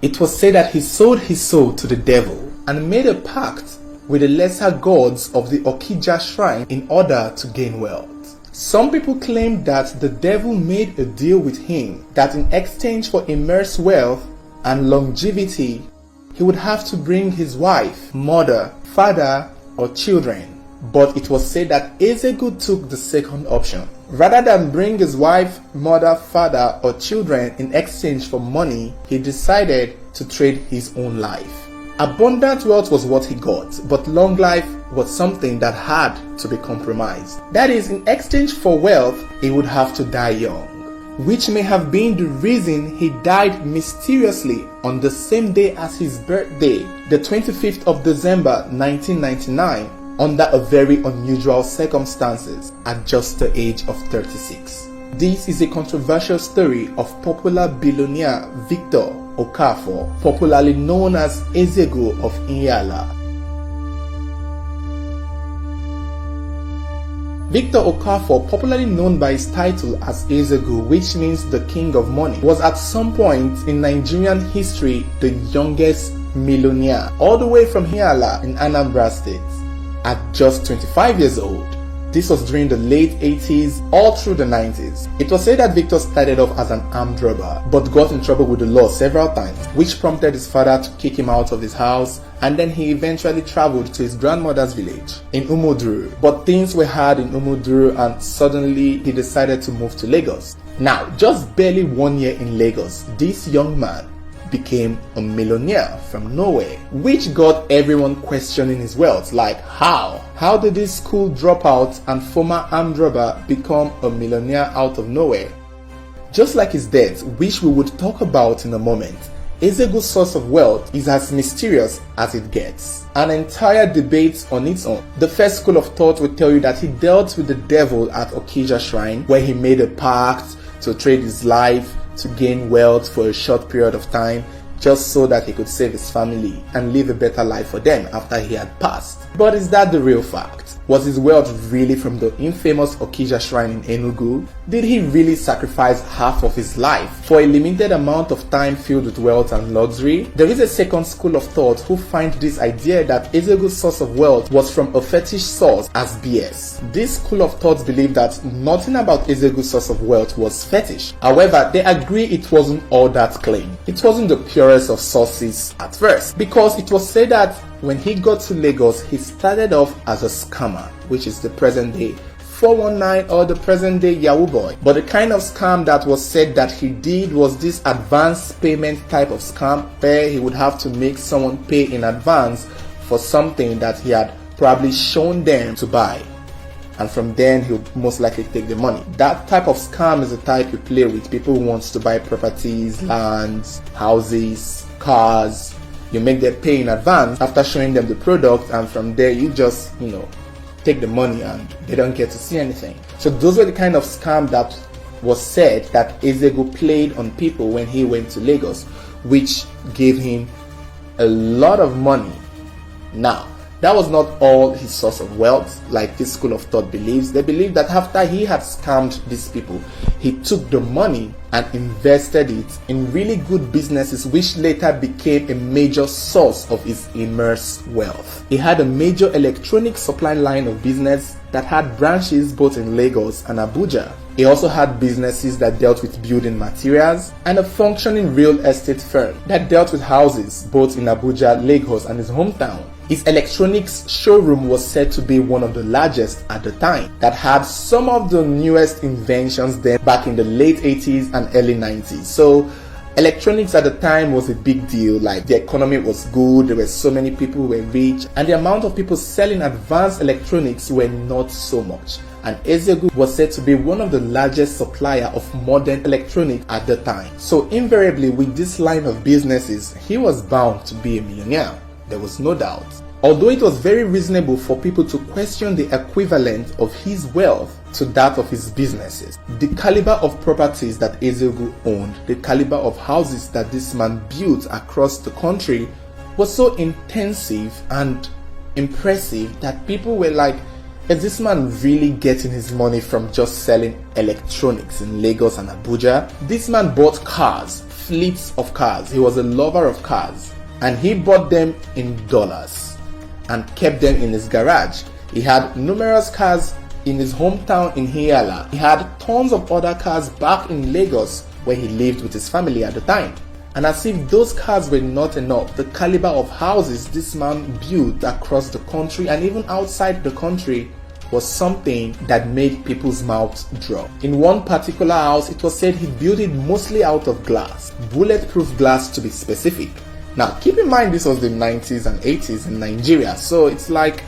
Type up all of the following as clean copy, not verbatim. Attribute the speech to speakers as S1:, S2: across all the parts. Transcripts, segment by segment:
S1: It was said that he sold his soul to the devil and made a pact with the lesser gods of the Okija shrine in order to gain wealth. Some people claim that the devil made a deal with him that in exchange for immense wealth and longevity, he would have to bring his wife, mother, father, or children. But it was said that EZEGO took the second option. Rather than bring his wife, mother, father, or children in exchange for money, he decided to trade his own life. Abundant wealth was what he got, but long life was something that had to be compromised. That is, in exchange for wealth, he would have to die young, which may have been the reason he died mysteriously on the same day as his birthday, the 25th of December 1999, under a very unusual circumstances at just the age of 36. This is a controversial story of popular billionaire Victor Okafor, popularly known as EZEGO of IHIALA. Victor Okafor, popularly known by his title as EZEGO, which means the king of money, was at some point in Nigerian history the youngest millionaire, all the way from IHIALA in Anambra State, at just 25 years old. This was during the late 80s all through the 90s. It was said that Victor started off as an armed robber but got in trouble with the law several times, which prompted his father to kick him out of his house, and then he eventually traveled to his grandmother's village in Umuduru. But things were hard in Umuduru and suddenly he decided to move to Lagos. Now, just barely 1 year in Lagos, this young man became a millionaire from nowhere, which got everyone questioning his wealth, like how? How did this school dropout and former armed robber become a millionaire out of nowhere? Just like his death, which we would talk about in a moment, EZEGO's source of wealth is as mysterious as it gets. An entire debate on its own. The first school of thought will tell you that he dealt with the devil at Okija Shrine, where he made a pact to trade his life to gain wealth for a short period of time, just so that he could save his family and live a better life for them after he had passed. But is that the real fact? Was his wealth really from the infamous Okija Shrine in Enugu? Did he really sacrifice half of his life for a limited amount of time filled with wealth and luxury? There is a second school of thought who find this idea that EZEGO's source of wealth was from a fetish source as BS. This school of thought believe that nothing about EZEGO's source of wealth was fetish. However, they agree it wasn't all that clean. It wasn't the purest of sources at first, because it was said that when he got to Lagos, he started off as a scammer, which is the present day 419 or the present day Yahoo boy. But the kind of scam that was said that he did was this advance payment type of scam, where he would have to make someone pay in advance for something that he had probably shown them to buy, and from then he'll most likely take the money. That type of scam is the type you play with people who want to buy properties, lands, houses, cars. You make them pay in advance after showing them the product, and from there you just, take the money and they don't get to see anything. So those were the kind of scam that was said that EZEGO played on people when he went to Lagos, which gave him a lot of money. Now, that was not all his source of wealth, like this school of thought believes. They believe that after he had scammed these people, he took the money and invested it in really good businesses, which later became a major source of his immense wealth. He had a major electronic supply line of business that had branches both in Lagos and Abuja. He also had businesses that dealt with building materials and a functioning real estate firm that dealt with houses both in Abuja, Lagos, and his hometown. His electronics showroom was said to be one of the largest at the time, that had some of the newest inventions then back in the late 80s and early 90s. So electronics at the time was a big deal. Like, the economy was good, there were so many people who were rich, and the amount of people selling advanced electronics were not so much. And EZEGO was said to be one of the largest supplier of modern electronics at the time. So invariably, with this line of businesses, he was bound to be a millionaire. There was no doubt. Although it was very reasonable for people to question the equivalent of his wealth to that of his businesses, the caliber of properties that EZEGO owned, the caliber of houses that this man built across the country was so intensive and impressive that people were like, is this man really getting his money from just selling electronics in Lagos and Abuja? This man bought cars, fleets of cars. He was a lover of cars, and he bought them in dollars and kept them in his garage. He had numerous cars in his hometown in IHIALA. He had tons of other cars back in Lagos, where he lived with his family at the time. And as if those cars were not enough, the caliber of houses this man built across the country and even outside the country was something that made people's mouths drop. In one particular house, it was said he built it mostly out of glass, bulletproof glass to be specific. Now, keep in mind this was the 90s and 80s in Nigeria, so it's like,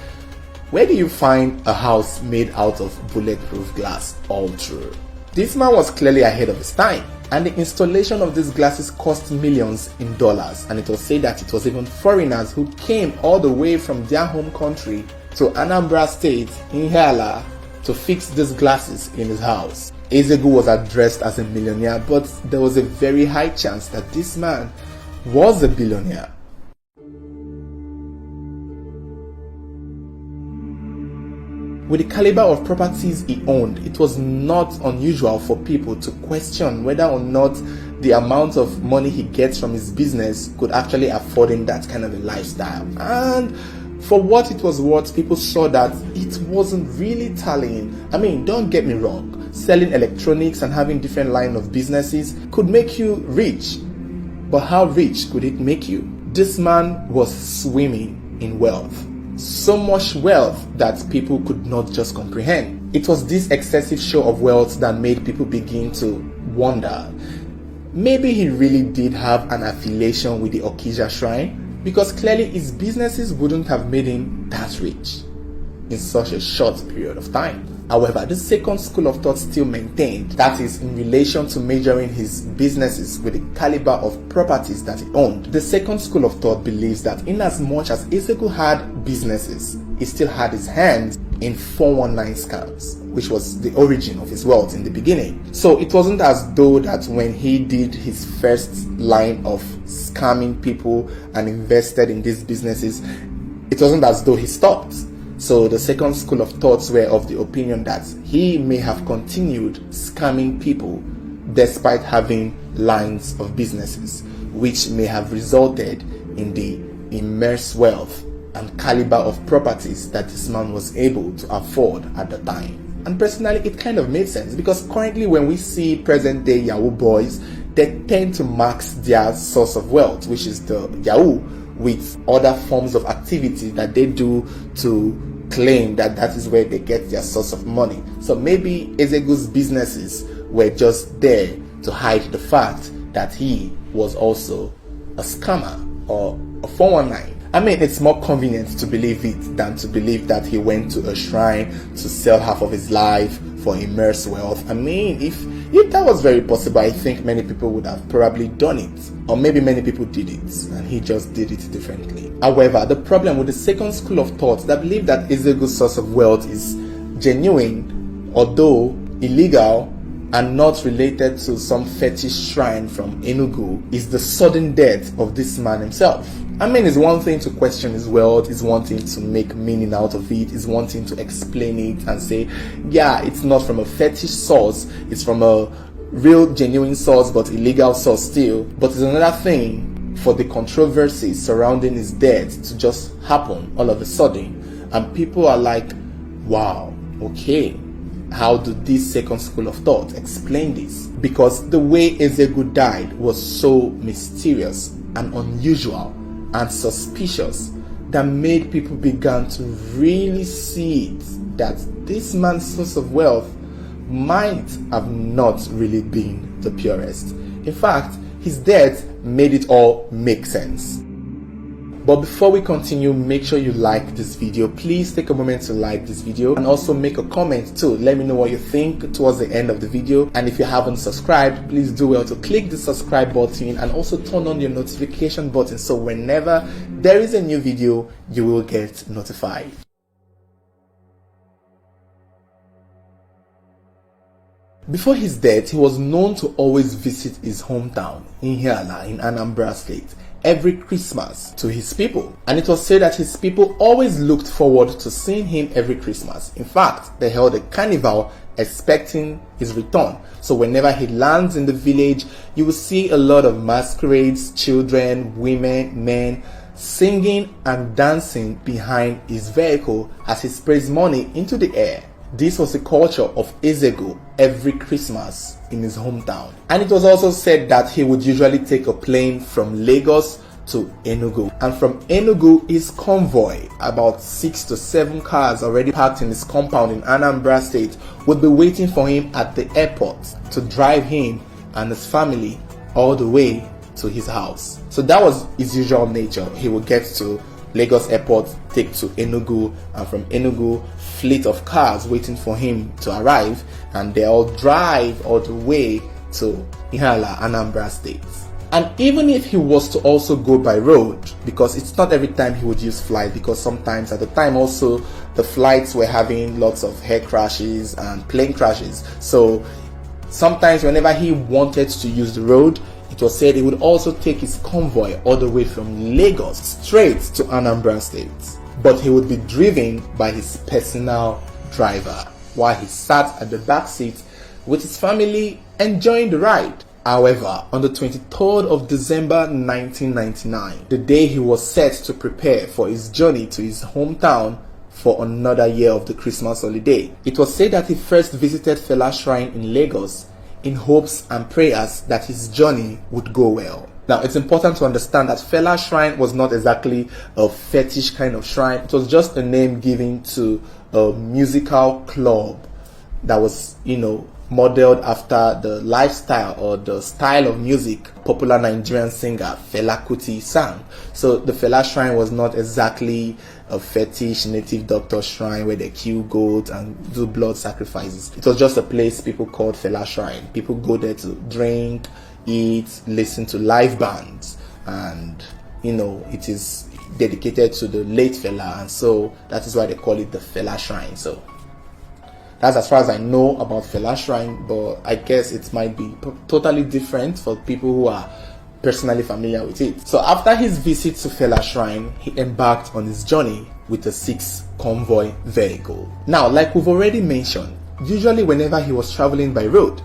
S1: where do you find a house made out of bulletproof glass all through? This man was clearly ahead of his time, and the installation of these glasses cost millions in dollars, and it was said that it was even foreigners who came all the way from their home country to Anambra State in IHIALA to fix these glasses in his house. EZEGO was addressed as a millionaire, but there was a very high chance that this man was a billionaire. With the caliber of properties he owned, it was not unusual for people to question whether or not the amount of money he gets from his business could actually afford him that kind of a lifestyle. And for what it was worth, people saw that it wasn't really tallying. I mean, don't get me wrong, selling electronics and having different line of businesses could make you rich. But how rich could it make you? This man was swimming in wealth. So much wealth that people could not just comprehend. It was this excessive show of wealth that made people begin to wonder, maybe he really did have an affiliation with the Okija shrine, because clearly his businesses wouldn't have made him that rich in such a short period of time. However, the second school of thought still maintained, that is in relation to measuring his businesses with the caliber of properties that he owned. The second school of thought believes that in as much as EZEGO had businesses, he still had his hands in 419 scams, which was the origin of his wealth in the beginning. So it wasn't as though that when he did his first line of scamming people and invested in these businesses, it wasn't as though he stopped. So the second school of thoughts were of the opinion that he may have continued scamming people despite having lines of businesses, which may have resulted in the immense wealth and caliber of properties that this man was able to afford at the time. And personally, it kind of made sense, because currently when we see present day Yahoo boys, they tend to max their source of wealth, which is the Yahoo, with other forms of activity that they do to claim that that is where they get their source of money. So maybe EZEGO's businesses were just there to hide the fact that he was also a scammer or a 419. I mean, it's more convenient to believe it than to believe that he went to a shrine to sell half of his life for immense wealth. I mean, if that was very possible, I think many people would have probably done it. Or maybe many people did it and he just did it differently. However, the problem with the second school of thought that believe that EZEGO's source of wealth is genuine, although illegal, and not related to some fetish shrine from Enugu, is the sudden death of this man himself. I mean, it's one thing to question his wealth, it's one thing to make meaning out of it, it's one thing to explain it and say, yeah, it's not from a fetish source, it's from a real genuine source but illegal source still. But it's another thing for the controversy surrounding his death to just happen all of a sudden, and people are like, wow, okay, how do this second school of thought explain this? Because the way EZEGO died was so mysterious and unusual and suspicious that made people begin to really see it, that this man's source of wealth might have not really been the purest. In fact, his death made it all make sense. But before we continue, make sure you like this video. Please take a moment to like this video and also make a comment too. Let me know what you think towards the end of the video. And if you haven't subscribed, please do well to click the subscribe button and also turn on your notification button, so whenever there is a new video, you will get notified. Before his death, he was known to always visit his hometown in IHIALA in Anambra State every Christmas to his people, and it was said that his people always looked forward to seeing him every Christmas. In fact, they held a carnival expecting his return. So whenever he lands in the village, you will see a lot of masquerades, children, women, men, singing and dancing behind his vehicle as he sprays money into the air. This was the culture of EZEGO every Christmas in his hometown. And it was also said that he would usually take a plane from Lagos to Enugu. And from Enugu, his convoy, about 6 to 7 cars already parked in his compound in Anambra State, would be waiting for him at the airport to drive him and his family all the way to his house. So that was his usual nature. He would get to Lagos airport, take to Enugu, and from Enugu, fleet of cars waiting for him to arrive, and they all drive all the way to IHIALA, Anambra State. And even if he was to also go by road, because it's not every time he would use flight, because sometimes at the time also the flights were having lots of air crashes and plane crashes. So sometimes whenever he wanted to use the road, it was said he would also take his convoy all the way from Lagos straight to Anambra State. But he would be driven by his personal driver while he sat at the back seat with his family enjoying the ride. However, on the 23rd of December 1999, the day he was set to prepare for his journey to his hometown for another year of the Christmas holiday, it was said that he first visited Fela's shrine in Lagos in hopes and prayers that his journey would go well. Now, it's important to understand that Fela's shrine was not exactly a fetish kind of shrine. It was just a name given to a musical club that was, modeled after the lifestyle or the style of music popular Nigerian singer Fela Kuti sang. So the Fela shrine was not exactly a fetish native doctor shrine where they kill goats and do blood sacrifices. It was just a place people called Fela shrine. People go there to drink, eat, listen to live bands, and it is dedicated to the late Fela, and so that is why they call it the Fela shrine. So that's as far as I know about Fela shrine, but I guess it might be totally different for people who are personally familiar with it. So after his visit to Fela shrine, he embarked on his journey with a 6 convoy vehicle. Now, like we've already mentioned, usually whenever he was traveling by road,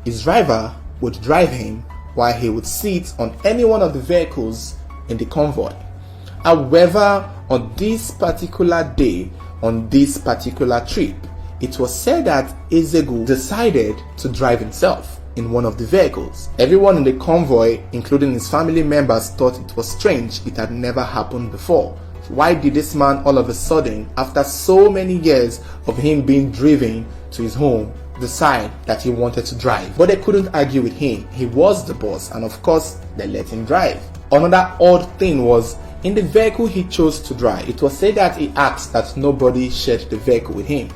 S1: his driver would drive him while he would sit on any one of the vehicles in the convoy. However, on this particular day, on this particular trip, it was said that EZEGO decided to drive himself in one of the vehicles. Everyone in the convoy, including his family members, thought it was strange. It had never happened before. Why did this man all of a sudden, after so many years of him being driven to his home, decide that he wanted to drive? But they couldn't argue with him. He was the boss, and of course, they let him drive. Another odd thing was, in the vehicle he chose to drive, it was said that he asked that nobody shared the vehicle with him.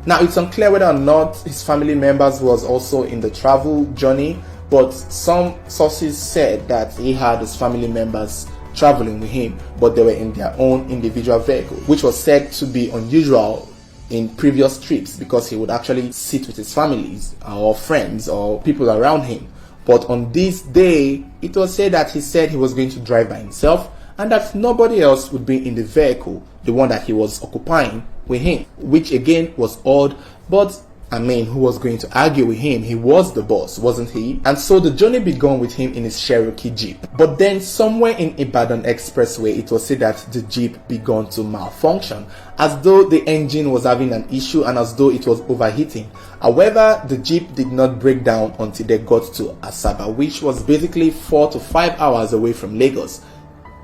S1: Now, it's unclear whether or not his family members was also in the travel journey, but some sources said that he had his family members traveling with him, but they were in their own individual vehicle, which was said to be unusual in previous trips because he would actually sit with his families or friends or people around him. But on this day, it was said that he said he was going to drive by himself and that nobody else would be in the vehicle, the one that he was occupying, with him, which again was odd, but who was going to argue with him? He was the boss, wasn't he? And so the journey began with him in his Cherokee Jeep. But then somewhere in Ibadan Expressway, it was said that the Jeep began to malfunction, as though the engine was having an issue and as though it was overheating. However, the Jeep did not break down until they got to Asaba, which was basically 4 to 5 hours away from Lagos.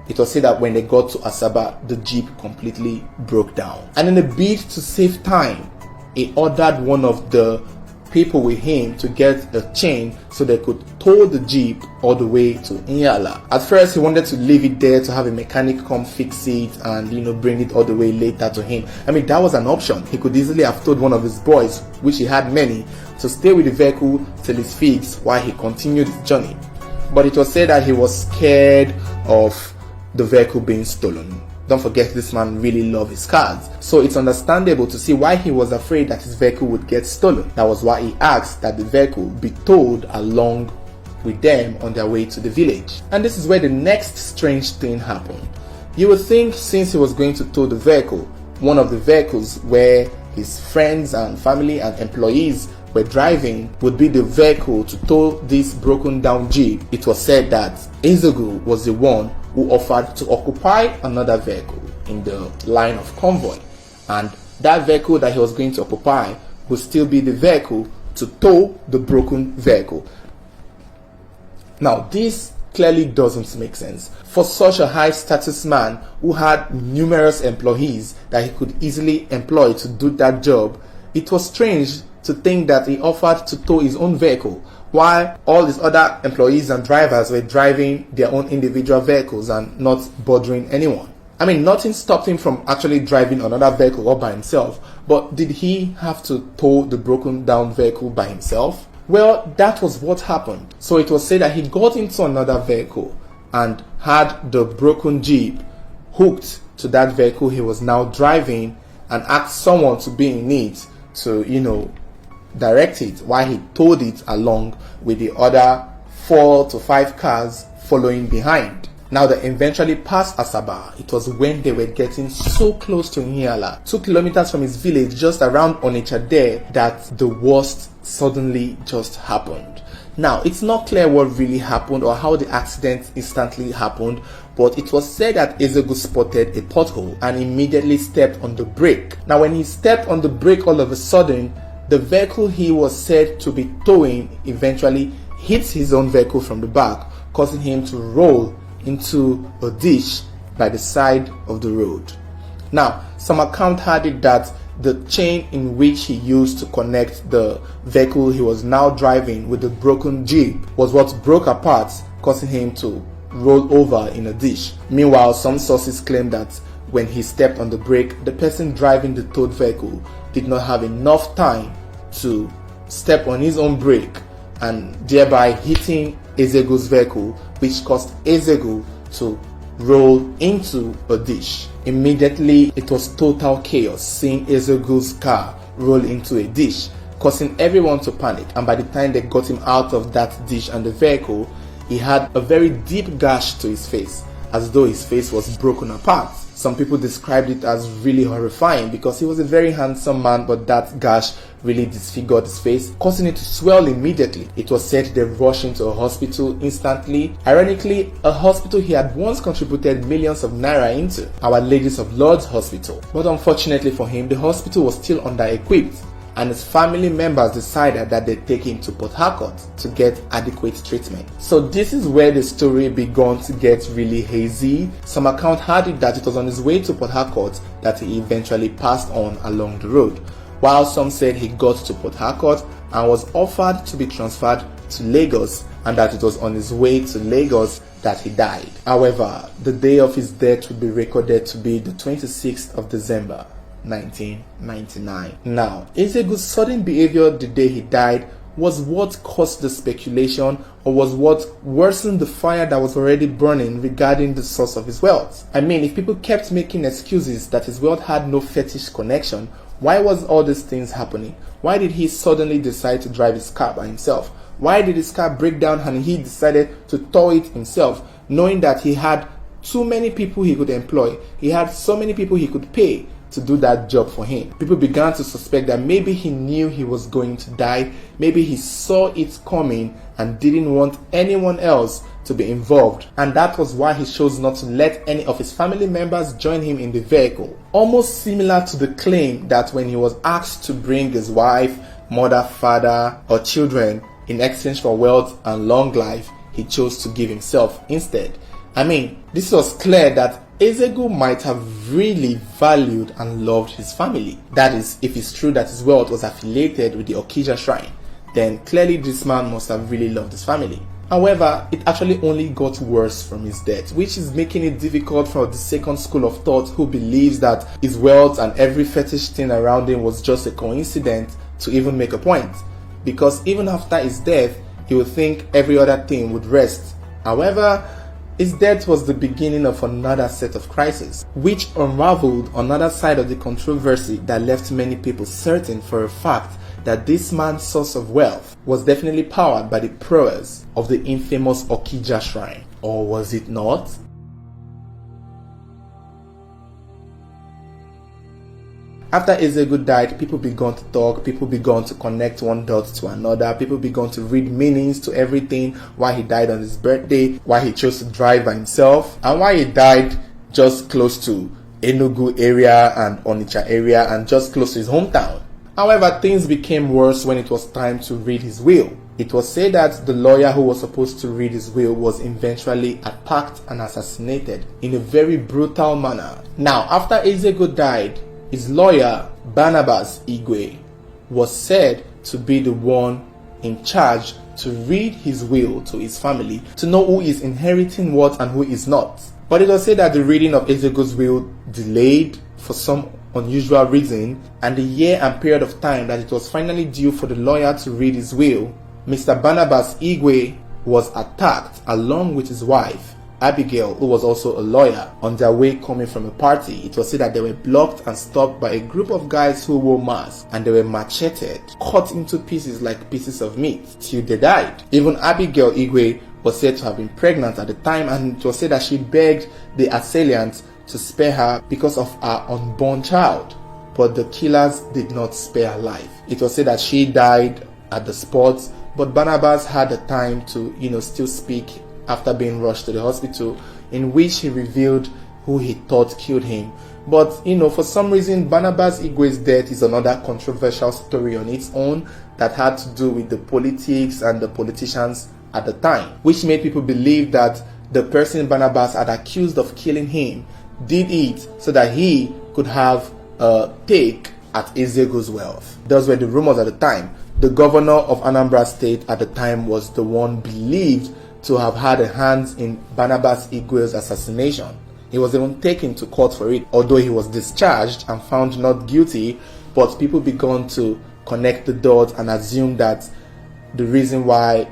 S1: It was said that when they got to Asaba, the Jeep completely broke down. And in a bid to save time, he ordered one of the people with him to get a chain so they could tow the Jeep all the way to IHIALA. At first, he wanted to leave it there to have a mechanic come fix it and, bring it all the way later to him. That was an option. He could easily have told one of his boys, which he had many, to stay with the vehicle till it's fixed while he continued his journey. But it was said that he was scared of the vehicle being stolen. Don't forget, this man really loved his cars, so it's understandable to see why he was afraid that his vehicle would get stolen. That was why he asked that the vehicle be towed along with them on their way to the village. And this is where the next strange thing happened. You would think since he was going to tow the vehicle, one of the vehicles where his friends and family and employees were driving would be the vehicle to tow this broken down Jeep, it was said that EZEGO was the one who offered to occupy another vehicle in the line of convoy, and that vehicle that he was going to occupy would still be the vehicle to tow the broken vehicle. Now, this clearly doesn't make sense. For such a high status man who had numerous employees that he could easily employ to do that job, it was strange to think that he offered to tow his own vehicle while all his other employees and drivers were driving their own individual vehicles and not bothering anyone. I mean, nothing stopped him from actually driving another vehicle all by himself, but did he have to tow the broken down vehicle by himself? Well, that was what happened. So it was said that he got into another vehicle and had the broken Jeep hooked to that vehicle he was now driving and asked someone to be in it to, direct it while he towed it along with the other 4 to 5 cars following behind. Now they eventually passed Asaba. It was when they were getting so close to IHIALA, 2 kilometers from his village, just around Onitsha there, that the worst suddenly just happened. Now, it's not clear what really happened or how the accident instantly happened, but it was said that EZEGO spotted a pothole and immediately stepped on the brake. Now, when he stepped on the brake, all of a sudden, the vehicle he was said to be towing eventually hits his own vehicle from the back, causing him to roll into a ditch by the side of the road. Now, some account had it that the chain in which he used to connect the vehicle he was now driving with the broken Jeep was what broke apart, causing him to roll over in a ditch. Meanwhile, some sources claim that when he stepped on the brake, the person driving the towed vehicle did not have enough time to step on his own brake and thereby hitting EZEGO's vehicle, which caused EZEGO to roll into a ditch. Immediately, it was total chaos seeing EZEGO's car roll into a ditch, causing everyone to panic, and by the time they got him out of that ditch and the vehicle, he had a very deep gash to his face, as though his face was broken apart. Some people described it as really horrifying because he was a very handsome man, but that gash really disfigured his face, causing it to swell immediately. It was said they rushed into a hospital instantly. Ironically, a hospital he had once contributed millions of naira into, Our Ladies of Lourdes Hospital. But unfortunately for him, the hospital was still under-equipped, and his family members decided that they'd take him to Port Harcourt to get adequate treatment. So this is where the story began to get really hazy. Some account had it that it was on his way to Port Harcourt that he eventually passed on along the road, while some said he got to Port Harcourt and was offered to be transferred to Lagos, and that it was on his way to Lagos that he died. However, the day of his death would be recorded to be the 26th of December 1999. Now, EZEGO's sudden behavior the day he died was what caused the speculation, or was what worsened the fire that was already burning regarding the source of his wealth. I mean, if people kept making excuses that his wealth had no fetish connection, why was all these things happening? Why did he suddenly decide to drive his car by himself? Why did his car break down and he decided to tow it himself, knowing that he had too many people he could employ? He had so many people he could pay to do that job for him. People began to suspect that maybe he knew he was going to die, maybe he saw it coming and didn't want anyone else to be involved, and that was why he chose not to let any of his family members join him in the vehicle. Almost similar to the claim that when he was asked to bring his wife, mother, father, or children in exchange for wealth and long life, he chose to give himself instead. I mean, this was clear that EZEGO might have really valued and loved his family. That is, if it's true that his wealth was affiliated with the Okija shrine, then clearly this man must have really loved his family. However, it actually only got worse from his death, which is making it difficult for the second school of thought, who believes that his wealth and every fetish thing around him was just a coincidence, to even make a point. Because even after his death, he would think every other thing would rest. However, his death was the beginning of another set of crises, which unraveled another side of the controversy that left many people certain for a fact that this man's source of wealth was definitely powered by the prowess of the infamous Okija shrine. Or was it not? After EZEGO died, people began to talk, people began to connect one dot to another, people began to read meanings to everything, why he died on his birthday, why he chose to drive by himself, and why he died just close to Enugu area and Onitsha area and just close to his hometown. However, things became worse when it was time to read his will. It was said that the lawyer who was supposed to read his will was eventually attacked and assassinated in a very brutal manner. Now, after EZEGO died, his lawyer, Barnabas Igwe, was said to be the one in charge to read his will to his family to know who is inheriting what and who is not. But it was said that the reading of EZEGO's will delayed for some unusual reason, and the year and period of time that it was finally due for the lawyer to read his will, Mr. Barnabas Igwe was attacked along with his wife, Abigail, who was also a lawyer, on their way coming from a party. It was said that they were blocked and stopped by a group of guys who wore masks, and they were macheted, cut into pieces like pieces of meat, till they died. Even Abigail Igwe was said to have been pregnant at the time, and it was said that she begged the assailants to spare her because of her unborn child, but the killers did not spare her life. It was said that she died at the spot, but Barnabas had the time to, still speak after being rushed to the hospital, in which he revealed who he thought killed him. But, for some reason, Barnabas Igwe's death is another controversial story on its own that had to do with the politics and the politicians at the time, which made people believe that the person Barnabas had accused of killing him did it so that he could have a take at EZEGO's wealth. Those were the rumors at the time. The governor of Anambra State at the time was the one believed to have had a hand in Barnabas Igwe's assassination. He was even taken to court for it, although he was discharged and found not guilty. But people began to connect the dots and assume that the reason why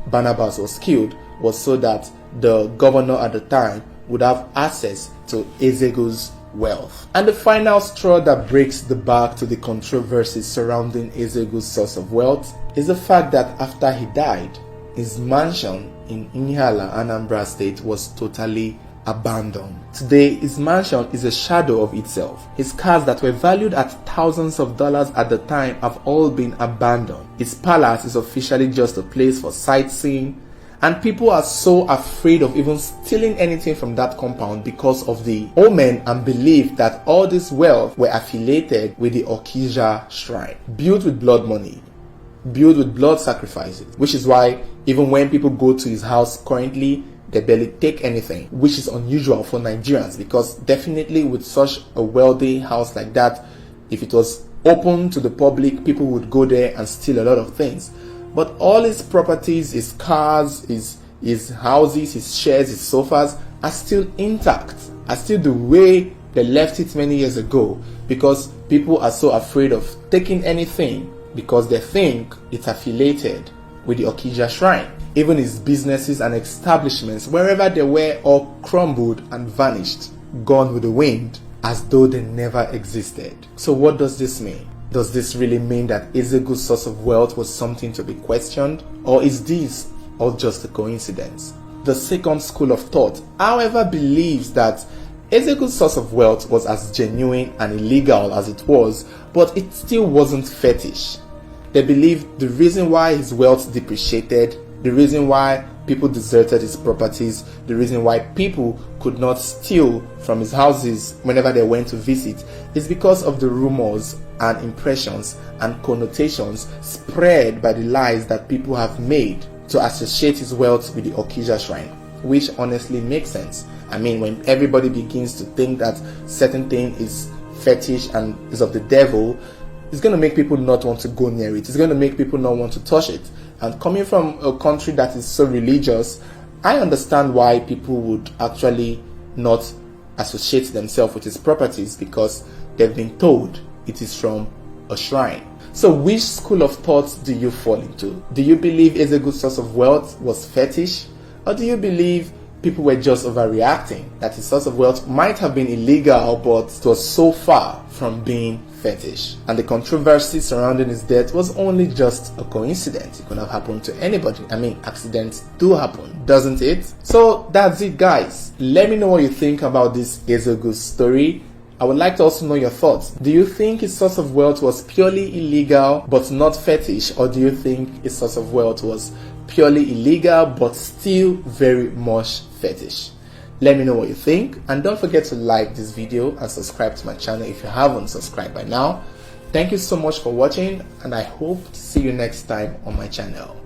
S1: Barnabas was killed was so that the governor at the time would have access to EZEGO's wealth. And the final straw that breaks the back to the controversies surrounding EZEGO's source of wealth is the fact that after he died, his mansion in IHIALA, Anambra State, was totally abandoned. Today, his mansion is a shadow of itself. His cars that were valued at thousands of dollars at the time have all been abandoned. His palace is officially just a place for sightseeing, and people are so afraid of even stealing anything from that compound because of the omen and belief that all this wealth were affiliated with the Okija shrine, built with blood money, built with blood sacrifices, which is why even when people go to his house currently, they barely take anything, which is unusual for Nigerians, because definitely with such a wealthy house like that, if it was open to the public, people would go there and steal a lot of things. But all his properties, his cars, his houses, his chairs, his sofas are still intact, are still the way they left it many years ago, because people are so afraid of taking anything because they think it's affiliated with the Okija shrine. Even his businesses and establishments, wherever they were, all crumbled and vanished, gone with the wind, as though they never existed. So what does this mean? Does this really mean that EZEGO's source of wealth was something to be questioned? Or is this all just a coincidence? The second school of thought, however, believes that EZEGO's source of wealth was as genuine and illegal as it was, but it still wasn't fetish. They believe the reason why his wealth depreciated, the reason why people deserted his properties, the reason why people could not steal from his houses whenever they went to visit, is because of the rumors and impressions and connotations spread by the lies that people have made to associate his wealth with the Okija shrine, which honestly makes sense. I mean, when everybody begins to think that certain thing is fetish and is of the devil, it's going to make people not want to go near it. It's going to make people not want to touch it. And coming from a country that is so religious, I understand why people would actually not associate themselves with his properties, because they've been told it is from a shrine. So which school of thought do you fall into? Do you believe EZEGO's source of wealth was fetish? Or do you believe people were just overreacting, that his source of wealth might have been illegal, but it was so far from being fetish? And the controversy surrounding his death was only just a coincidence. It could have happened to anybody. I mean, accidents do happen, doesn't it? So that's it, guys. Let me know what you think about this EZEGO story. I would like to also know your thoughts. Do you think his source of wealth was purely illegal but not fetish, or do you think his source of wealth was purely illegal but still very much fetish? Let me know what you think, and don't forget to like this video and subscribe to my channel if you haven't subscribed by now. Thank you so much for watching, and I hope to see you next time on my channel.